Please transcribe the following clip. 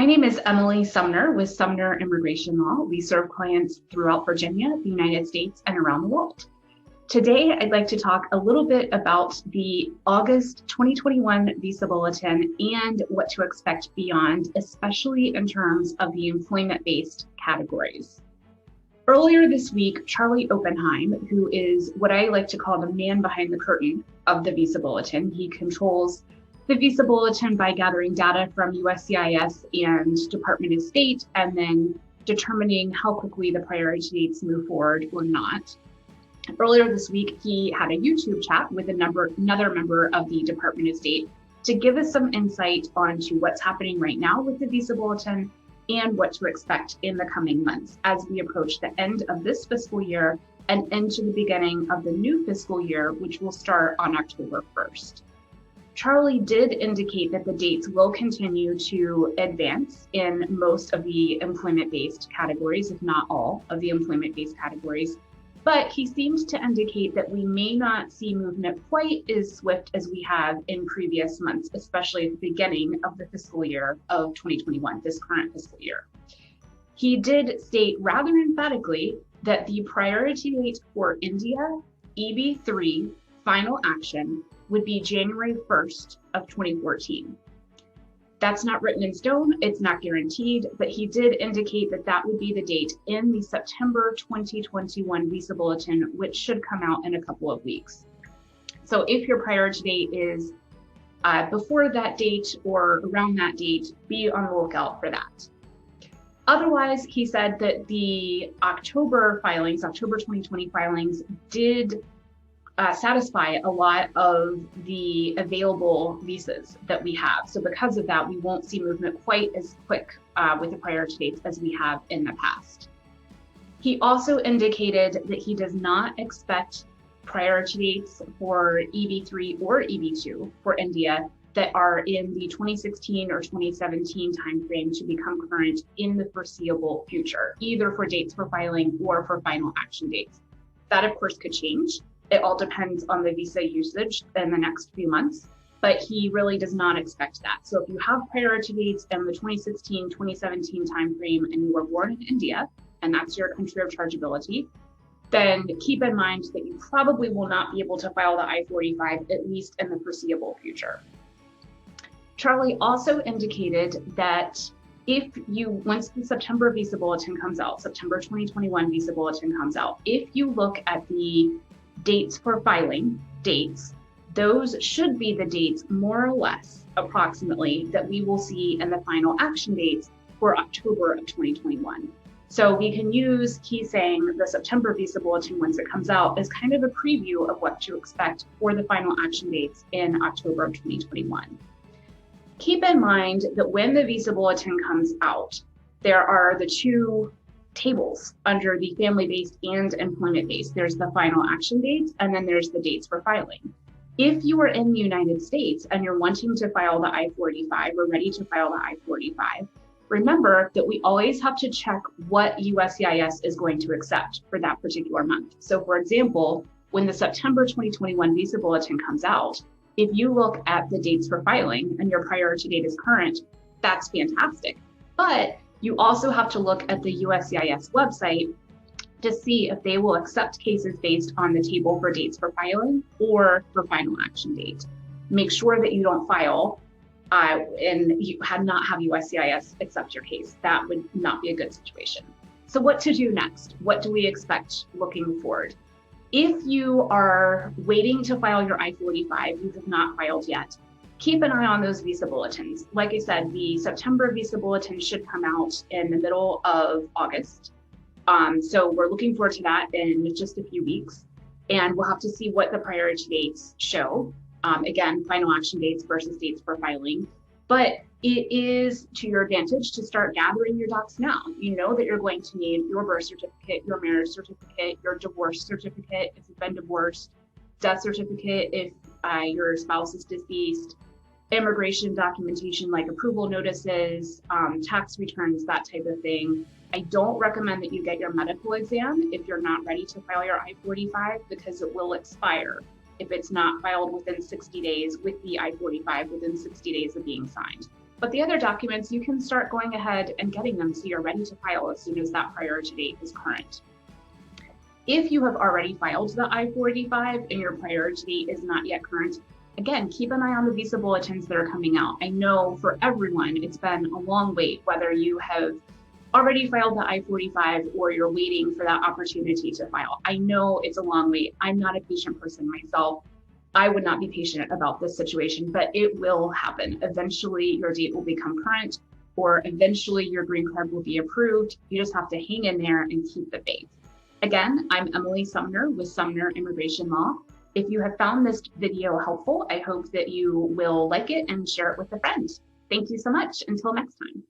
My name is Emily Sumner with Sumner Immigration Law. We serve clients throughout Virginia, the United States, and around the world. Today, I'd like to talk a little bit about the August 2021 Visa Bulletin and what to expect beyond, especially in terms of the employment-based categories. Earlier this week, Charlie Oppenheim, who is what I like to call the man behind the curtain of the Visa Bulletin, he controls the Visa Bulletin by gathering data from USCIS and Department of State, and then determining how quickly the priority dates move forward or not. Earlier this week, he had a YouTube chat with another member of the Department of State to give us some insight onto what's happening right now with the Visa Bulletin and what to expect in the coming months as we approach the end of this fiscal year and into the beginning of the new fiscal year, which will start on October 1st. Charlie did indicate that the dates will continue to advance in most of the employment-based categories, if not all of the employment-based categories, but he seemed to indicate that we may not see movement quite as swift as we have in previous months, especially at the beginning of the fiscal year of 2021, this current fiscal year. He did state rather emphatically that the priority date for India, EB3, final action, would be January 1st of 2014. That's not written in stone, it's not guaranteed, but he did indicate that that would be the date in the September 2021 Visa Bulletin, which should come out in a couple of weeks. So if your priority date is before that date or around that date, be on the lookout for that. Otherwise, he said that the October 2020 filings did satisfy a lot of the available visas that we have. So because of that, we won't see movement quite as quick with the priority dates as we have in the past. He also indicated that he does not expect priority dates for EB3 or EB2 for India that are in the 2016 or 2017 timeframe to become current in the foreseeable future, either for dates for filing or for final action dates. That, of course, could change. It all depends on the visa usage in the next few months, but he really does not expect that. So if you have priority dates in the 2016, 2017 timeframe and you were born in India, and that's your country of chargeability, then keep in mind that you probably will not be able to file the I-45, at least in the foreseeable future. Charlie also indicated that once the September Visa Bulletin comes out, September 2021 Visa Bulletin comes out, if you look at the dates for filing dates, those should be the dates more or less approximately that we will see in the final action dates for October of 2021. So we can use, he's saying, the September Visa Bulletin once it comes out as kind of a preview of what to expect for the final action dates in October of 2021. Keep in mind that when the Visa Bulletin comes out, there are the two tables under the family-based and employment-based. There's the final action dates, and then there's the dates for filing. If you are in the United States and you're wanting to file the I-45 or ready to file the I-45, remember that we always have to check what USCIS is going to accept for that particular month. So for example, when the September 2021 Visa Bulletin comes out, if you look at the dates for filing and your priority date is current, that's fantastic. But you also have to look at the USCIS website to see if they will accept cases based on the table for dates for filing or for final action date. Make sure that you don't file and you not have USCIS accept your case. That would not be a good situation. So what to do next? What do we expect looking forward? If you are waiting to file your I-45, you have not filed yet, keep an eye on those Visa Bulletins. Like I said, the September Visa Bulletin should come out in the middle of August. So we're looking forward to that in just a few weeks. And we'll have to see what the priority dates show. Again, final action dates versus dates for filing. But it is to your advantage to start gathering your docs now. You know that you're going to need your birth certificate, your marriage certificate, your divorce certificate if you've been divorced, death certificate if your spouse is deceased, immigration documentation like approval notices, tax returns, that type of thing. I don't recommend that you get your medical exam if you're not ready to file your I-45 because it will expire if it's not filed within 60 days with the I-45 within 60 days of being signed. But the other documents, you can start going ahead and getting them so you're ready to file as soon as that priority date is current. If you have already filed the I-485 and your priority date is not yet current, again, keep an eye on the Visa bulletins that are coming out. I know for everyone, it's been a long wait, whether you have already filed the I-485 or you're waiting for that opportunity to file. I know it's a long wait. I'm not a patient person myself. I would not be patient about this situation, but it will happen. Eventually, your date will become current, or eventually your green card will be approved. You just have to hang in there and keep the faith. Again, I'm Emily Sumner with Sumner Immigration Law. If you have found this video helpful, I hope that you will like it and share it with a friend. Thank you so much. Until next time.